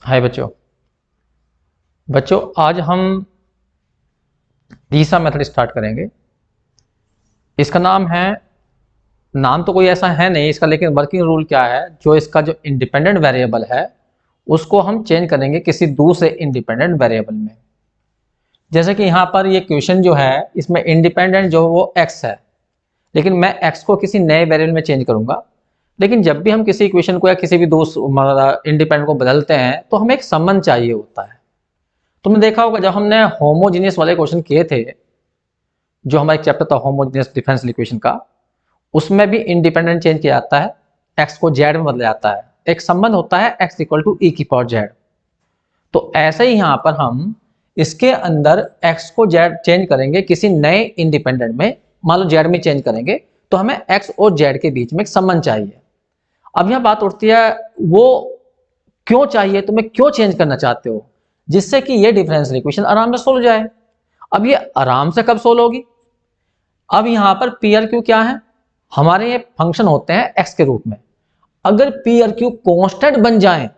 हाय बच्चों। बच्चों आज हम तीसरा मेथड स्टार्ट करेंगे। इसका नाम तो कोई ऐसा है नहीं इसका, लेकिन वर्किंग रूल क्या है, जो इसका जो इंडिपेंडेंट वेरिएबल है उसको हम चेंज करेंगे किसी दूसरे इंडिपेंडेंट वेरिएबल में। जैसे कि यहाँ पर ये क्वेश्चन जो है इसमें इंडिपेंडेंट जो वो x है, लेकिन मैं x को किसी नए वेरिएबल में चेंज करूंगा। लेकिन जब भी हम किसी इक्वेशन को या किसी भी दूसरे इंडिपेंडेंट को बदलते हैं तो हमें एक संबंध चाहिए होता है। तुमने देखा होगा जब हमने होमोजीनियस वाले क्वेश्चन किए थे, जो हमारा एक चैप्टर था होमोजीनियस डिफरेंशियल इक्वेशन का, उसमें भी इंडिपेंडेंट चेंज किया जाता है, x को z में बदला जाता है। एक संबंध होता है x इक्वल टू e की पावर z। तो ऐसे ही यहाँ पर हम इसके अंदर x को z चेंज करेंगे किसी नए इंडिपेंडेंट में, मान लो z में चेंज करेंगे, तो हमें x और z के बीच में एक संबंध चाहिए। अब यह बात उठती है वो क्यों चाहिए, तुम्हें क्यों चेंज करना चाहते हो, जिससे कि ये डिफरेंशियल इक्वेशन आराम से सोल्व हो जाए। अब ये आराम से कब सोल्व होगी? अब यहां पर पी आर क्यू क्या है, हमारे ये फंक्शन होते हैं एक्स के रूप में। अगर पी आर क्यू कॉन्स्टेंट बन जाए,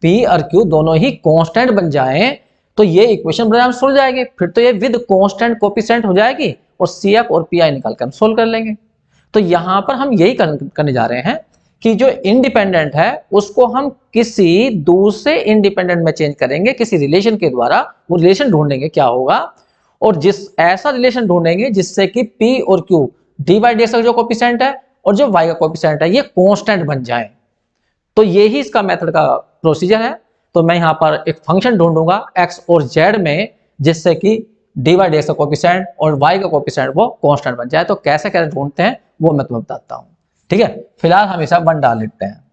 पी आर क्यू दोनों ही कॉन्स्टेंट बन जाए, तो ये इक्वेशन बड़े आराम से सोल्व जाएगी। फिर तो ये विद कॉन्स्टेंट कोफिशिएंट हो जाएगी और सी एफ और पी आई निकाल कर हम सोल्व कर लेंगे। तो यहां पर हम यही करने जा रहे हैं कि जो इंडिपेंडेंट है उसको हम किसी दूसरे इंडिपेंडेंट में चेंज करेंगे किसी रिलेशन के द्वारा। वो रिलेशन ढूंढेंगे क्या होगा, और जिस ऐसा रिलेशन ढूंढेंगे जिससे कि P और Q D by D X का जो कोफिशिएंट है और जो y का कोफिशिएंट है ये कांस्टेंट बन जाए। तो यही इसका मेथड का प्रोसीजर है। तो मैं यहां पर एक फंक्शन ढूंढूंगा x और z में, जिससे कि डी बाई डी एक्स का कोफिशिएंट और y का कोफिशिएंट वो कांस्टेंट बन जाए। तो कैसे कैसे ढूंढते हैं वो मैं तुम्हें बताता हूं, ठीक है। फिलहाल हम इसे 1 डाल लेते हैं,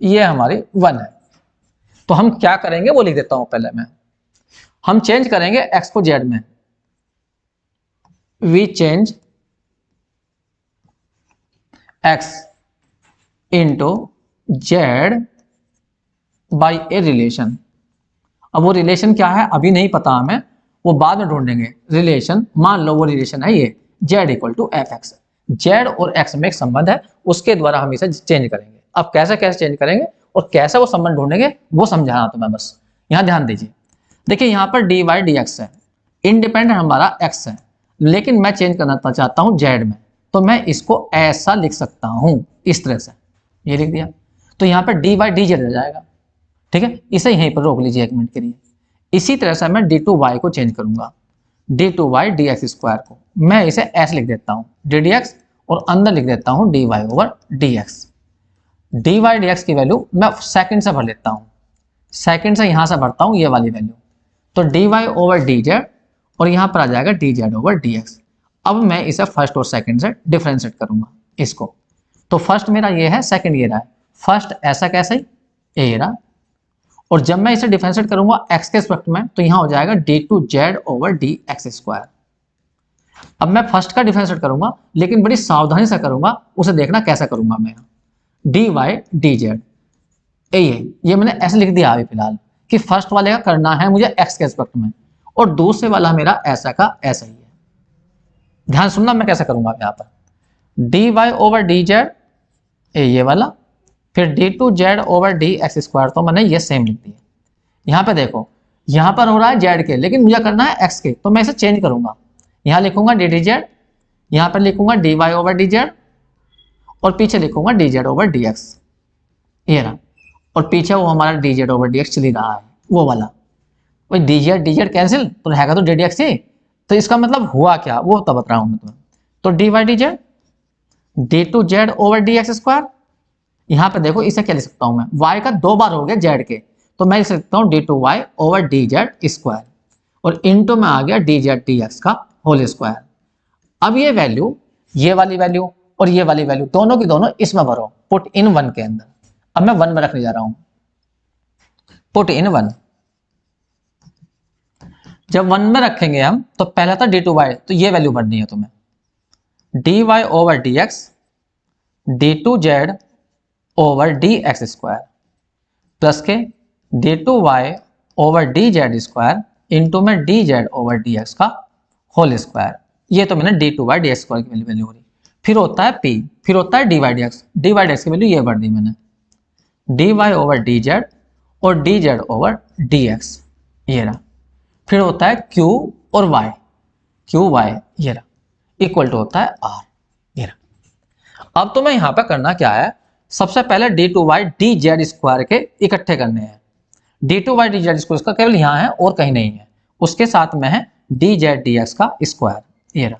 ये हमारी 1 है। तो हम क्या करेंगे वो लिख देता हूं पहले मैं। हम चेंज करेंगे x को z में, we change x into Z by A relation. अब वो रिलेशन क्या है अभी नहीं पता हमें, वो बाद में ढूंढेंगे। रिलेशन मान लो वो रिलेशन है ये z equal to F X. Z और एक्स में एक संबंध है, उसके द्वारा हम इसे चेंज करेंगे। अब कैसे कैसे चेंज करेंगे और कैसे वो संबंध ढूंढेंगे वो समझाना तो मैं बस। यहां ध्यान दीजिए, देखिए यहां पर डी वाई डी एक्स है, इंडिपेंडेंट हमारा x है, लेकिन मैं चेंज करना चाहता हूं z में। तो मैं इसको ऐसा लिख सकता हूं, इस तरह से ये लिख दिया। तो यहां पर डी वाई डी जेड रह जाएगा, ठीक है। इसे यहीं पर रोक लीजिए 1 मिनट के लिए। इसी तरह से मैं डी टू वाई को चेंज करूंगा, D two Y D X square को मैं इसे ऐसे लिख देता हूं, डी डी एक्स, और अंदर लिख देता हूं D Y over D X. D Y D X की वैल्यू मैं सेकंड से भर लेता हूं, सेकंड से यहां से भरता हूं ये वाली वैल्यू। तो D Y over D Z और यहां पर आ जाएगा D Z over D X. अब मैं इसे फर्स्ट और सेकंड से डिफरेंशिएट करूंगा इसको। तो फर्स्ट मेरा ये है, सेकंड ये रहा है। फर्स्ट ऐसा कैसे ही ये रहा, और जब मैं इसे डिफरेंशिएट करूंगा x के रिस्पेक्ट में तो यहां हो जाएगा D two Z over D X square. अब मैं फर्स्ट का डिफरेंशिएट करूंगा, लेकिन बड़ी सावधानी से करूंगा, उसे देखना कैसा करूंगा मैं। डी वाई डी जेड ये मैंने ऐसे लिख दिया अभी फिलहाल कि फर्स्ट वाले का करना है मुझे x के रिस्पेक्ट में, और दूसरे वाला मेरा ऐसा का ऐसा ही है। ध्यान सुनना मैं कैसे करूंगा यहाँ पर। D Y over D Z ये वाला, फिर D two Z over D X square, तो मैंने ये सेम लिख दिया। यहाँ पे देखो, यहाँ पर हो रहा है जेड के, लेकिन मुझे करना है एक्स के, तो मैं इसे चेंज करूंगा। यहाँ लिखूंगा डी डी जेड, यहाँ पर लिखूंगा D Y over D Z, और पीछे लिखूंगा D Z over D X, ये रहा। और पीछे वो हमारा D Z over D X चल ही रहा है, वो वाला। भाई डी जेड कैंसिल तो रहेगा तो डी डी एक्स ही। तो इसका मतलब हुआ क्या वो तो बता रहा हूँ मैं तुम्हें। तो D Y D Z, D two Z over D X square. यहाँ पे देखो इसे क्या लिख सकता हूँ मैं, y का 2 बार हो गया z के, तो मैं लिख सकता हूँ D two Y over D Z square, और इनटू में आ गया डी जेड डी एक्स का होल स्क्वायर। अब ये वैल्यू, ये वाली वैल्यू और ये वाली वैल्यू दोनों की दोनों इसमें भरो, पुट इन 1 के अंदर। अब मैं 1 में रखने जा रहा हूं, पुट इन 1। जब 1 में रखेंगे हम तो पहला था डी टू वाई, तो ये वैल्यू भरनी है तुम्हें, D Y over D X D two Z over D X square plus K D two Y over D Z square into में D Z over D X का whole square. ये तो मैंने D two Y D X square की value हो रही। फिर होता है पी, फिर होता है डी वाई डी एक्स की वैल्यू ये भर दी मैंने, D Y over D Z, और D Z over D X, ये रहा। फिर होता है क्यू और वाई, क्यू वाई ये रहा, इक्वल टू होता है आर, ये रहा। अब तुम्हें यहां पर करना क्या है, सबसे पहले D two Y D Z square के इकट्ठे करने हैं। D two Y D Z square का केवल यहाँ है और कहीं नहीं है, उसके साथ में है डी जेड डी एक्स का स्क्वायर, ये रहा।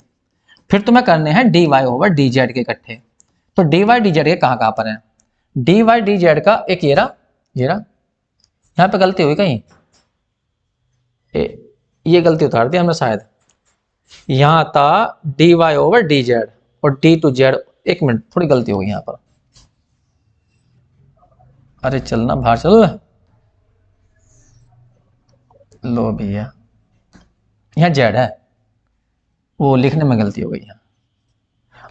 फिर तुम्हें करने हैं D Y over D Z के इकट्ठे। तो डी वाई डी जेड के कहाँ पर है, डी वाई डी जेड का एक ये रहा, ये रहा। यहाँ पे गलती हुई कहीं, ये गलती उतार दी हमने शायद, यहां था D Y over D Z और डी टू जेड, एक मिनट थोड़ी गलती हो गई यहां पर। अरे चलना बाहर चलो, लो भैया यहाँ जेड है, वो लिखने में गलती हो गई है।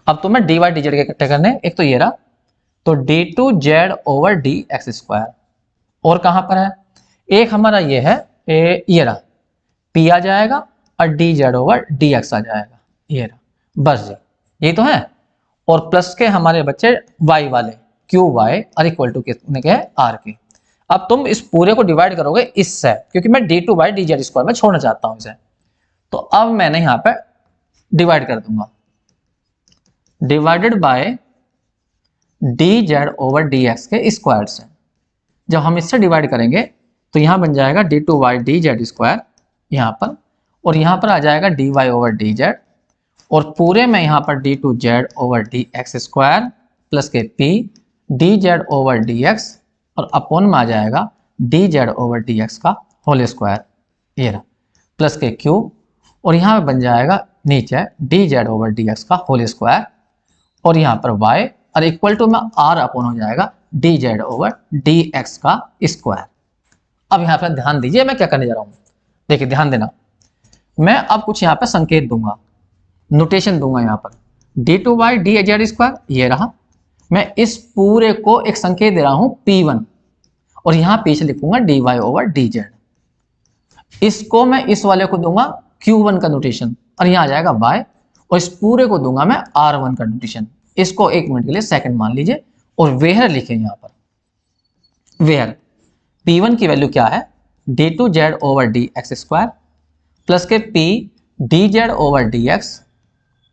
अब तुम्हें डी वाई डी जेड के इकट्ठे करने, एक तो ये रहा, तो D two Z over D X square, और कहां पर है, एक हमारा ये है, ये रहा, पी आ जाएगा और D Z over D X आ जाएगा, ये रहा, बस जी ये तो है। और प्लस के हमारे बच्चे वाई वाले, क्यू वाई और इक्वल टू कितने के, आर के। अब तुम इस पूरे को डिवाइड करोगे इससे, क्योंकि मैं D two Y D Z square में छोड़ना चाहता हूं इसे, तो अब मैंने यहां पे डिवाइड कर दूंगा, divided by D Z over D x के स्क्वायर से। जब हम इससे डिवाइड करेंगे तो यहां बन जाएगा D two Y D Z square यहां पर, और यहां पर आ जाएगा D Y over D Z, और पूरे में यहां पर D two Z over D X square plus K P D Z over D X, और अपोन में आ जाएगा D Z over D X का होल स्क्वायर, ये रहा, प्लस के क्यू, और यहाँ पे बन जाएगा नीचे D Z over D X का होल स्क्वायर, और यहाँ पर y और इक्वल टू में r अपोन हो जाएगा D Z over D X का स्क्वायर। अब यहाँ पर ध्यान दीजिए मैं क्या करने जा रहा हूँ, देखिए ध्यान देना, मैं अब कुछ यहाँ पे संकेत दूंगा, नोटेशन दूंगा यहाँ पर, D two Y D Z square ये रहा, मैं इस पूरे को एक संकेत दे रहा हूं P1, और यहां पीछे लिखूंगा dy ओवर dz, इसको मैं इस वाले को दूंगा Q1 का नोटेशन, और यहां आ जाएगा y, और इस पूरे को दूंगा मैं R1 का नोटेशन। इसको एक मिनट के लिए सेकंड मान लीजिए, और वेयर लिखे यहां पर, वेयर P1 की वैल्यू क्या है, D two Z over D X square plus K P D Z over D X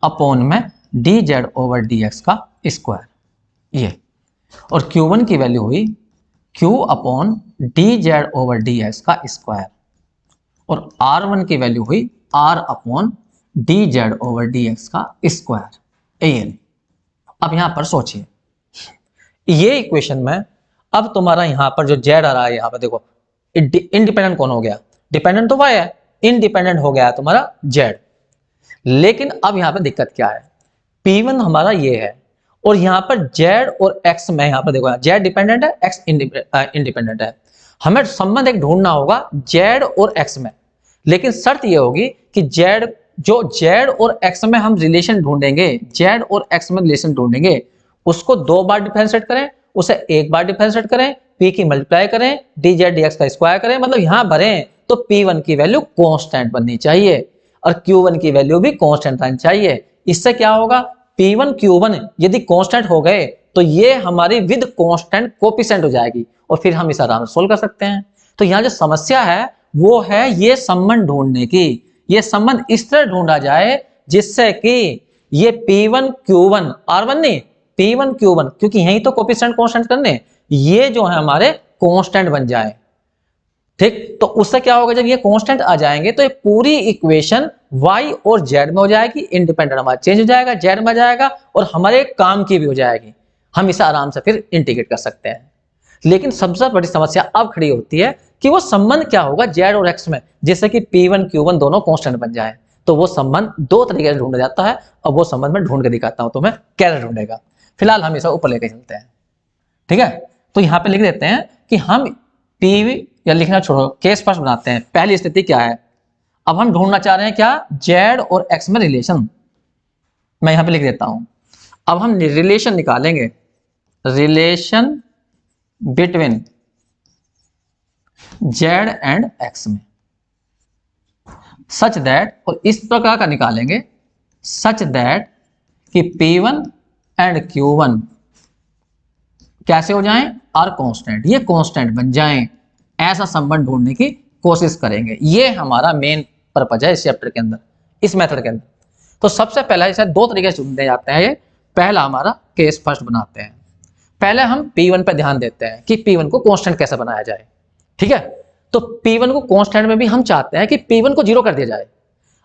upon में D Z over D X का स्क्वायर, ये, और Q1 की वैल्यू हुई Q upon D Z over D X का square, और R1 की value हुई R upon D Z over D X का स्क्वायर, ये। अब यहां पर सोचिए, ये इक्वेशन में अब तुम्हारा यहां पर जो जेड आ रहा है, यहां पर देखो इंडिपेंडेंट कौन हो गया, डिपेंडेंट तो y है, इंडिपेंडेंट हो गया तुम्हारा जेड। लेकिन अब यहां पर दिक्कत क्या है, P1 हमारा ये है, और यहां पर z और x में, यहां पर देखो z डिपेंडेंट है, x इंडिपेंडेंट है, हमें संबंध एक ढूंढना होगा z और x में। लेकिन शर्त यह होगी कि जो z और x में हम रिलेशन ढूंढेंगे, z और x में रिलेशन ढूंढेंगे, उसको 2 बार डिफरेंशिएट करें, उसे 1 बार डिफरेंशिएट करें, p की मल्टीप्लाई करें, dz dx का स्क्वायर करें, मतलब यहां भरें तो p1 की वैल्यू कांस्टेंट बननी चाहिए और q1 की वैल्यू भी कांस्टेंट आनी चाहिए। इससे क्या होगा, P1 Q1 यदि कांस्टेंट हो गए तो ये हमारी विद कांस्टेंट कोफिशिएंट हो जाएगी, और फिर हम इसे आराम से सोल्व कर सकते हैं। तो यहाँ जो समस्या है वो है ये संबंध ढूंढने की, ये संबंध इस तरह ढूंढा जाए जिससे कि ये P1 Q1 R1 नहीं, P1 Q1, क्योंकि यही तो कोफिशिएंट कांस्टेंट करने, ये जो है हमारे कांस्टेंट बन जाए। ठीक, तो उससे क्या होगा, जब ये कांस्टेंट आ जाएंगे तो ये पूरी इक्वेशन y और z में हो जाएगी, इंडिपेंडेंट हमारा चेंज हो जाएगा, z में आ जाएगा, और हमारे काम की भी हो जाएगी, हम इसे आराम से फिर इंटीग्रेट कर सकते हैं। लेकिन सबसे बड़ी समस्या अब खड़ी होती है कि वो संबंध क्या होगा z और x में, जैसे कि P1 Q1 दोनों कांस्टेंट बन जाए। तो वो संबंध 2 तरीके से ढूंढा जाता है, और वो संबंध मैं ढूंढ के दिखाता हूं तुम्हें कैसे ढूंढेगा। फिलहाल हम इसे ऊपर लेके चलते हैं, ठीक है। तो यहाँ पे लिख देते हैं कि हम P, या लिखना छोड़ो, केस फर्स्ट बनाते हैं। पहली स्थिति क्या है, अब हम ढूंढना चाह रहे हैं क्या, z और x में रिलेशन। मैं यहां पे लिख देता हूं, अब हम रिलेशन निकालेंगे, relation between z and x में, सच दैट, और इस प्रकार का निकालेंगे सच दैट कि P1 एंड Q1 कैसे हो जाएं, आर कांस्टेंट, ये कांस्टेंट बन जाएं। ऐसा संबंध ढूंढने की कोशिश करेंगे। ये हमारा मेन पर्पज है इस चैप्टर के अंदर, इस मेथड के अंदर। तो सबसे पहला इसे दो तरीके से ढूंढने जाते हैं। ये पहला हमारा केस फर्स्ट बनाते हैं। पहले हम P1 पे ध्यान देते हैं कि P1 को कांस्टेंट कैसे बनाया जाए। ठीक है, तो P1 को कांस्टेंट में भी हम चाहते हैं कि P1 को जीरो कर दिया जाए।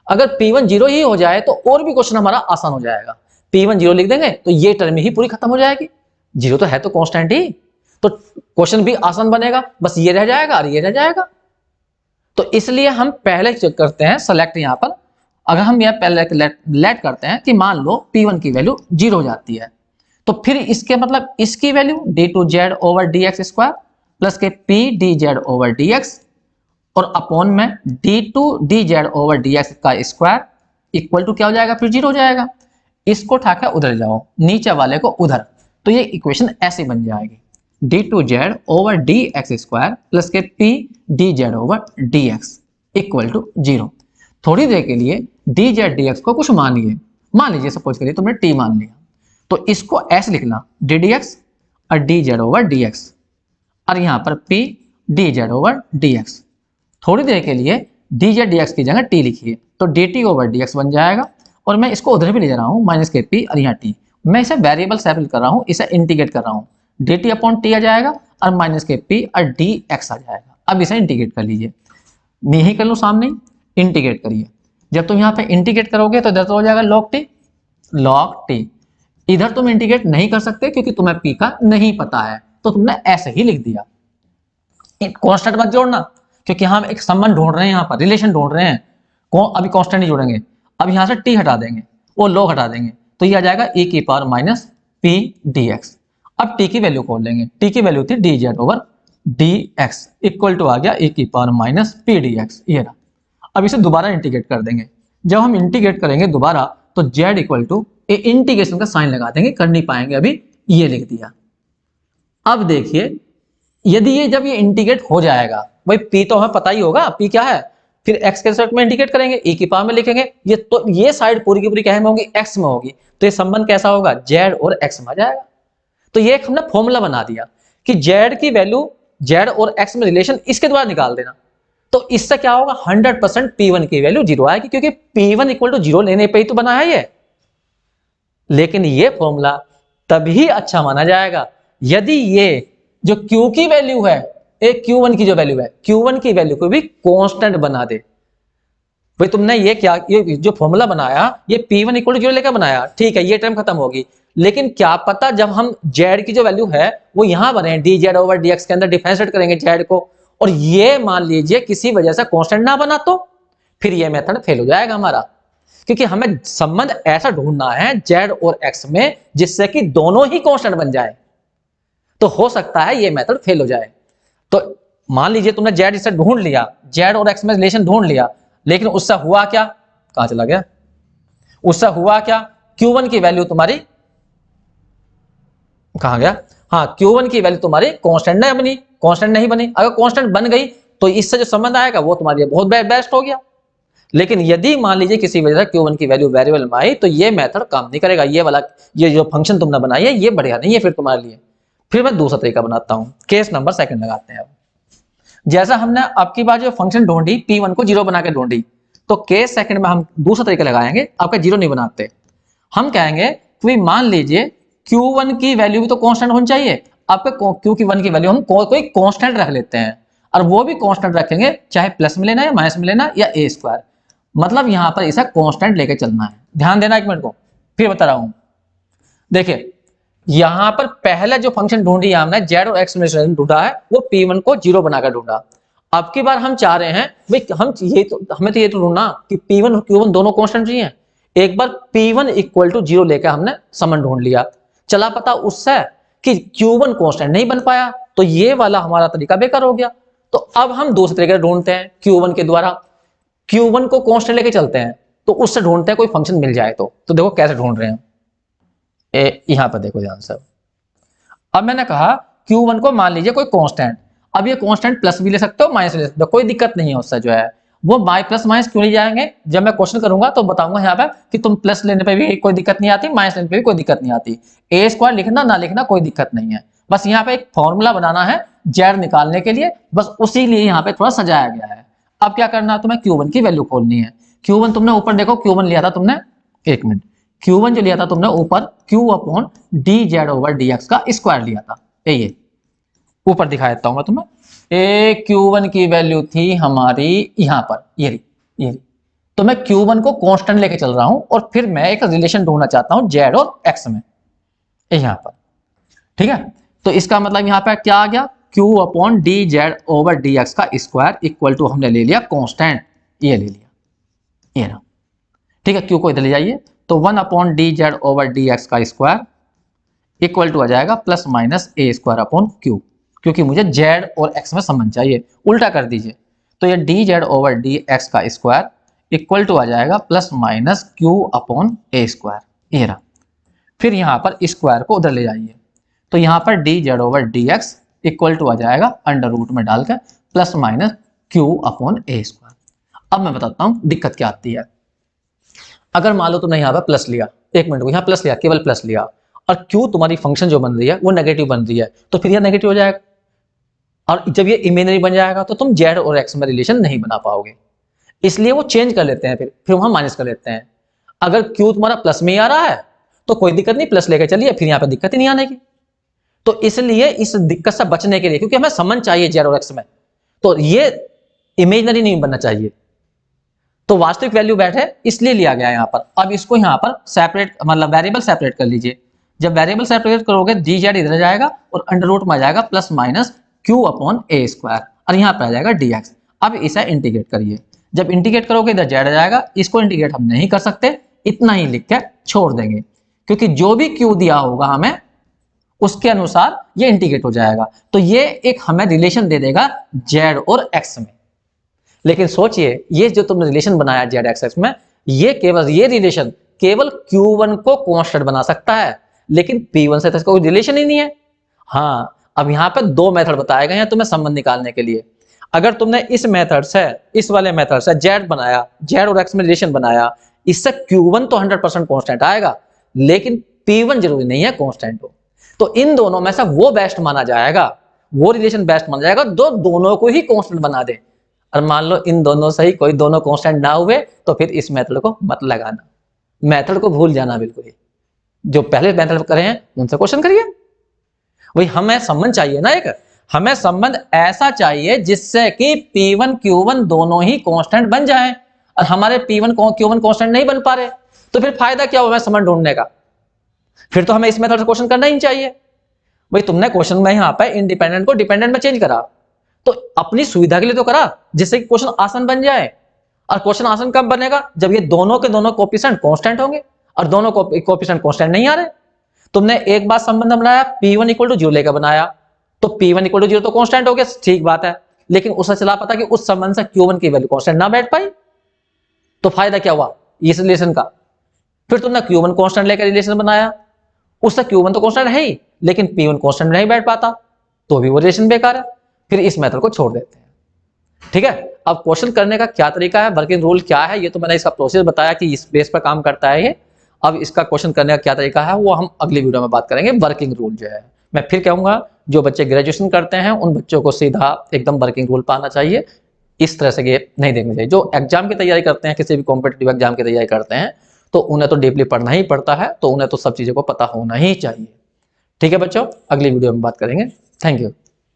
अगर P1 जीरो ही हो जाए तो और भी क्वेश्चन हमारा आसान हो जाएगा। P1 जीरो लिख देंगे तो ये टर्म ही पूरी खत्म हो जाएगी। जीरो तो है तो कांस्टेंट ही, तो क्वेश्चन भी आसान बनेगा, बस ये रह जाएगा और ये रह जाएगा। तो इसलिए हम पहले करते हैं सेलेक्ट। यहां पर अगर हम यह पहले लेट करते हैं कि मान लो P1 की वैल्यू जीरो हो जाती है, तो फिर इसके मतलब इसकी value d2z over dx square plus K p dz over dx और अपॉन में d2 dz ओवर dx का स्क्वायर इक्वल टू क्या हो जाएगा, फिर जीरो हो जाएगा। इसको उठाकर उधर जाओ, नीचे वाले को उधर, तो ये इक्वेशन ऐसे बन जाएगी d2z over dx square plus K p dz over dx equal to zero. थोड़ी देर के लिए dz dx को कुछ मानिए, मान लीजिए सपोज करिए तुमने t मान लिया, तो इसको ऐसे लिखना ddx और dz ओवर dx और यहाँ पर p dz ओवर dx। थोड़ी देर के लिए dz dx की जगह t लिखिए, तो dt ओवर dx बन जाएगा। और मैं इसको उधर भी ले जा रहा हूँ माइनस के p और यहाँ t, मैं इसे वेरिएबल सेपरेट कर रहा हूँ, इसे इंटीग्रेट कर रहा हूँ, dt अपॉन t आ जाएगा और माइनस के p और dx आ जाएगा। अब इसे इंटीग्रेट कर लीजिए, मैं ही कर लूँ सामने, इंटीग्रेट करिए। जब तुम यहाँ पे इंटीग्रेट करोगे तो इधर तो हो जाएगा log t। इधर तुम इंटीग्रेट नहीं कर सकते क्योंकि तुम्हें p का नहीं पता है, तो तुमने ऐसे ही लिख दिया। कांस्टेंट मत जोड़ना क्योंकि हम एक संबंध ढूंढ रहे हैं, यहाँ पर रिलेशन ढूंढ रहे हैं। अभी कांस्टेंट नहीं जोड़ेंगे, अब यहाँ से t हटा देंगे, वो log हटा देंगे, तो ये आ जाएगा e की पावर माइनस p dx। अब t की वैल्यू खोल लेंगे, t की वैल्यू थी dz over dx equal to आ गया e की पावर माइनस p dx, ये रहा। अब इसे दोबारा इंटीग्रेट कर देंगे। जब हम इंटीग्रेट करेंगे दोबारा तो z इक्वल टू इंटीग्रेशन का साइन लगा देंगे, कर नहीं पाएंगे अभी, ये लिख दिया। अब देखिए यदि ये जब ये इंटीग्रेट हो जाएगा, भाई p तो हमें पता ही होगा p क्या है, फिर x के रिस्पेक्ट में इंटीग्रेट करेंगे, e की पावर में लिखेंगे, ये तो ये साइड पूरी की पूरी क्या में होगी, x में होगी, तो ये संबंध कैसा होगा, z और x में आ जाएगा। तो ये एक हमने फॉर्मूला बना दिया कि z की वैल्यू z और x में रिलेशन इसके द्वारा निकाल देना। तो इससे क्या होगा, 100% P1 की वैल्यू जीरो आएगी क्योंकि P1 इक्वल टू जीरो लेने पे ही तो बना है ये। लेकिन ये फॉर्मूला तभी अच्छा माना जाएगा यदि ये जो Q की वैल्यू है, एक Q1 की जो वैल्यू है, Q1 की वैल्यू को भी कांस्टेंट बना दे। भाई तुमने ये क्या, ये जो फॉर्मूला बनाया ये P1 इक्वल टू जीरो लेकर बनाया, ठीक है, ये टर्म खत्म होगी। लेकिन क्या पता जब हम z की जो वैल्यू है वो यहां बने dz ओवर dx के अंदर डिफरेंशिएट करेंगे z को, और ये मान लीजिए किसी वजह से कांस्टेंट ना बना, तो फिर ये मेथड फेल हो जाएगा हमारा, क्योंकि हमें संबंध ऐसा ढूंढना है z और x में जिससे कि दोनों ही कांस्टेंट बन जाए। तो हो सकता है ये मेथड फेल हो जाए। तो मान लीजिए तुमने z इसे ढूंढ लिया, z और x में रिलेशन ढूंढ लिया, लेकिन उससे हुआ क्या, कहां चला गया, उससे हुआ क्या, Q1 की वैल्यू तुम्हारी कहां गया, हाँ Q1 की वैल्यू तुम्हारी कांस्टेंट नहीं बनी, कांस्टेंट नहीं बनी। अगर कांस्टेंट बन गई तो इससे जो संबंध आएगा वो तुम्हारे लिए बहुत बेस्ट हो गया। लेकिन यदि मान लीजिए किसी वजह से Q1 की वैल्यू वेरिएबल में आई तो ये मेथड काम नहीं करेगा, ये वाला ये जो फंक्शन तुमने बनाई है ये बढ़िया नहीं है फिर तुम्हारे लिए। फिर मैं दूसरा तरीका बनाता हूं, केस नंबर सेकंड लगाते हैं। अब जैसा हमने आपकी बात जो फंक्शन ढूंढी P1 को जीरो बना के ढूंढी, तो केस सेकंड में हम दूसरा तरीका लगाएंगे, आपका जीरो नहीं बनाते। हम कहेंगे कि मान लीजिए Q1 की वैल्यू भी तो कांस्टेंट होनी चाहिए, आपके Q1 की वैल्यू हम कोई कांस्टेंट रख लेते हैं, और वो भी कांस्टेंट रखेंगे चाहे प्लस में लेना है माइनस में लेना या a स्क्वायर, मतलब यहां पर इसे कांस्टेंट लेके चलना है। ध्यान देना एक मिनट को, फिर बता रहा हूं। देखिए यहां पर पहले जो फंक्शन ढूंढी हमने z और x में ढूंढा है वो P1 को जीरो बनाकर ढूंढा। अब की बार हम चाह रहे हैं भाई हमें तो ये तो ढूंढना कि P1 और Q1 दोनों कांस्टेंट चाहिए। एक बार P1 इक्वल टू जीरो लेकर हमने संबंध ढूंढ लिया, चला पता उससे कि Q1 कांस्टेंट नहीं बन पाया, तो ये वाला हमारा तरीका बेकार हो गया। तो अब हम दूसरे तरीके ढूंढते हैं Q1 के द्वारा, Q1 को कांस्टेंट लेके चलते हैं, तो उससे ढूंढते हैं कोई फंक्शन मिल जाए तो देखो कैसे ढूंढ रहे हैं। यहां पर देखो ध्यान से। अब मैंने कहा Q1 को मान लीजिए कोई कांस्टेंट, अब ये कांस्टेंट प्लस भी ले सकते हो माइनस भी ले सकते हो, कोई दिक्कत नहीं है उससे जो है वो बाय प्लस माइनस क्यों नहीं जाएंगे। जब मैं क्वेश्चन करूंगा तो बताऊंगा यहाँ पे कि तुम प्लस लेने पे भी कोई दिक्कत नहीं आती, माइनस लेने पे भी कोई दिक्कत नहीं आती, a स्क्वायर लिखना ना लिखना कोई दिक्कत नहीं है, बस यहाँ पे एक फॉर्मूला बनाना है जेड निकालने के लिए, बस उसी लिए यहाँ पे थोड़ा सजाया गया है। अब क्या करना है तुम्हें, Q1 की वैल्यू खोलनी है। Q1 तुमने ऊपर देखो, Q1 लिया था तुमने, एक मिनट, Q1 जो लिया था तुमने ऊपर Q upon D Z over D X का स्क्वायर लिया था। ये ऊपर दिखा देता हूं मैं तुम्हें। ए Q1 की वैल्यू थी हमारी यहाँ पर, ये तो मैं Q1 को कांस्टेंट लेके चल रहा हूं और फिर मैं एक रिलेशन ढूंढना चाहता हूं जेड और एक्स में, यहाँ पर। ठीक है, तो इसका मतलब यहाँ पर क्या आ गया, Q upon D Z over D X का स्क्वायर इक्वल टू हमने ले लिया कांस्टेंट, ये ले लिया, ये ना। ठीक है, Q को इधर ले जाइए, तो 1 upon D Z over D X का स्क्वायर इक्वल टू आ जाएगा प्लस माइनस ए स्क्वायर अपॉन Q, क्योंकि मुझे जेड और एक्स में संबंध चाहिए। उल्टा कर दीजिए, तो ये D Z over D X का स्क्वायर इक्वल टू आ जाएगा plus minus Q upon A square, ये रहा। फिर यहाँ पर स्क्वायर को उधर ले जाइए, तो यहाँ पर D Z over D X equal to आ जाएगा अंडर रूट में डालकर plus minus Q upon A square. अब मैं बताता हूँ दिक्कत क्या आती है। अगर मान लो तुमने यहाँ पर प्लस लिया, एक मिनट को यहाँ प्लस लिया, केवल प्लस लिया, और Q तुम्हारी फंक्शन जो बन रही है वो नेगेटिव बन रही है, तो फिर यह नेगेटिव हो जाएगा, और जब ये इमेजिनरी बन जाएगा तो तुम जेड और एक्स में रिलेशन नहीं बना पाओगे। इसलिए वो चेंज कर लेते हैं, फिर वहां माइनस कर लेते हैं। अगर Q तुम्हारा प्लस में ही आ रहा है तो कोई दिक्कत नहीं, प्लस लेकर चलिए, फिर यहाँ पे दिक्कत ही नहीं आने की। तो इसलिए इस दिक्कत से बचने के लिए, क्योंकि हमें समझ चाहिए जेड और एक्स में, तो ये इमेजिनरी नहीं बनना चाहिए, तो वास्तविक वैल्यू बैठे इसलिए लिया गया यहाँ पर। अब इसको यहाँ पर सेपरेट, मतलब वेरिएबल सेपरेट कर लीजिए। जब वेरिएबल सेपरेट करोगे डी जेड इधर जाएगा और अंडर रूट में आ जाएगा plus minus Q upon A square, और यहाँ पर आ जाएगा डी एक्स। अब इसे इंटीग्रेट करिए, जब इंटीग्रेट करोगे इधर जेड आ जाएगा, इसको इंटीग्रेट हम नहीं कर सकते, इतना ही लिख के छोड़ देंगे, क्योंकि जो भी Q दिया होगा हमें उसके अनुसार ये इंटीग्रेट हो जाएगा। तो ये एक हमें रिलेशन दे देगा जेड और एक्स में। लेकिन सोचिए, ये जो तुमने रिलेशन बनाया जेड एक्स में, ये रिलेशन केवल Q1 को कांस्टेंट बना सकता है, लेकिन P1 से तो इसका कोई रिलेशन ही नहीं है। हाँ, अब यहाँ पे दो मेथड बताए गए हैं तुम्हें संबंध निकालने के लिए। अगर तुमने इस मेथड से, इस वाले मेथड से जेड बनाया, जेड और एक्स में रिलेशन बनाया, इससे Q1 तो 100% कांस्टेंट आएगा, लेकिन P1 जरूरी नहीं है कांस्टेंट हो। तो इन दोनों में से वो बेस्ट माना जाएगा, वो रिलेशन बेस्ट माना जाएगा जो दोनों को ही कांस्टेंट बना दे। और मान लो इन दोनों से ही कोई दोनों कांस्टेंट ना हुए, तो फिर इस मेथड को मत लगाना, मेथड को भूल जाना बिल्कुल ही। जो पहले मेथड करे हैं उनसे क्वेश्चन करिए। वही हमें संबंध चाहिए ना, एक हमें संबंध ऐसा चाहिए जिससे कि P1 Q1 दोनों ही कांस्टेंट बन जाएं, और हमारे P1 Q1 कांस्टेंट नहीं बन पा रहे, तो फिर फायदा क्या हुआ हमें संबंध ढूंढने का? फिर तो हमें इस मेथड से क्वेश्चन करना ही चाहिए। भाई तुमने क्वेश्चन में यहाँ पे इंडिपेंडेंट को डिपेंडेंट में चेंज करा, तो अपनी सुविधा के लिए तो करा, जिससे कि क्वेश्चन आसान बन जाए। और क्वेश्चन आसान कब बनेगा? जब ये दोनों के दोनों कोएफिशिएंट कांस्टेंट होंगे, और दोनों कोएफिशिएंट कांस्टेंट नहीं आ रहे। तुमने एक बात संबंध बनाया, P1 इक्वल टू 0 लेकर बनाया, तो P1 इक्वल टू 0 तो कांस्टेंट हो गया, ठीक बात है, लेकिन उससे चला पता कि उस संबंध से Q1 की वैल्यू कांस्टेंट ना बैठ पाई, तो फायदा क्या हुआ इस रिलेशन का? फिर तुमने Q1 कांस्टेंट लेकर रिलेशन बनाया, उससे Q1 तो कांस्टेंट है ही, लेकिन P1 कांस्टेंट नहीं बैठ पाता, तो भी वो रिलेशन बेकार है। फिर इस मेथड को छोड़ देते हैं। ठीक है, अब क्वेश्चन करने का क्या तरीका है, वर्किंग रूल क्या है, ये तो मैंने इसका प्रोसेस बताया कि इस बेस पर काम करता है ये। अब इसका क्वेश्चन करने का क्या तरीका है वो हम अगली वीडियो में बात करेंगे। वर्किंग रूल जो है, मैं फिर कहूंगा, जो बच्चे ग्रेजुएशन करते हैं उन बच्चों को सीधा एकदम वर्किंग रूल पाना चाहिए, इस तरह से ये नहीं देखना चाहिए। जो एग्जाम की तैयारी करते हैं, किसी भी कॉम्पिटिटिव एग्जाम की तैयारी करते हैं, तो उन्हें तो डीपली पढ़ना ही पड़ता है, तो उन्हें तो सब चीज़ों को पता होना ही चाहिए। ठीक है बच्चों, अगली वीडियो में बात करेंगे। Thank you.